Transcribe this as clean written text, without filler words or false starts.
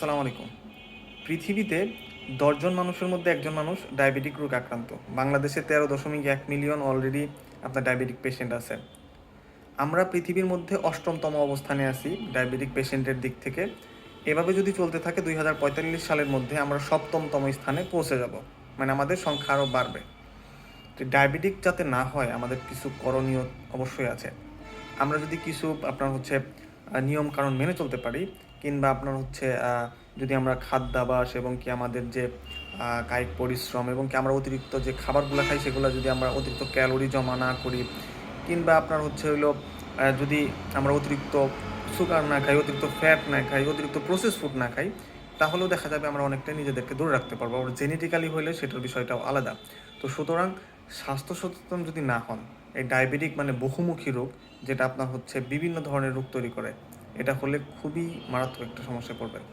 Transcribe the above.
আসসালামু আলাইকুম। পৃথিবীতে ১০ জন মানুষের মধ্যে একজন মানুষ ডায়াবেটিক রোগে আক্রান্ত। বাংলাদেশে ১৩.১ মিলিয়ন অলরেডি আপনার ডায়াবেটিক পেশেন্ট আছে। আমরা পৃথিবীর মধ্যে ৮ম অবস্থানে আছি ডায়াবেটিক পেশেন্টের দিক থেকে। এভাবে যদি চলতে থাকে ২০৪৫ সালের মধ্যে আমরা ৭ম স্থানে পৌঁছে যাব। মানে আমাদের সংখ্যা আরও বাড়বে। তো ডায়াবেটিক যাতে না হয় আমাদের কিছু করণীয় অবশ্যই আছে। আমরা যদি কিছু আপনার হচ্ছে নিয়মকানুন মেনে চলতে পারি, কিংবা আপনার হচ্ছে যদি আমরা খাদ্যাভ্যাস এবং কি আমাদের যে কায়িক পরিশ্রম এবং কি আমরা অতিরিক্ত যে খাবারগুলো খাই সেগুলো যদি আমরা অতিরিক্ত ক্যালোরি জমা না করি, কিংবা আপনার হচ্ছে হইলো যদি আমরা অতিরিক্ত সুগার না খাই, অতিরিক্ত ফ্যাট না খাই, অতিরিক্ত প্রসেস ফুড না খাই, তাহলেও দেখা যাবে আমরা অনেকটাই নিজেদেরকে দূরে রাখতে পারবো। আবার জেনেটিক্যালি হলে সেটার বিষয়টাও আলাদা। তো সুতরাং স্বাস্থ্য সচেতন যদি না হন, এই ডায়াবেটিক মানে বহুমুখী রোগ, যেটা আপনার হচ্ছে বিভিন্ন ধরনের রোগ তৈরি করে, এটা হলে খুবই মারাত্মক একটা সমস্যায় পড়বেন।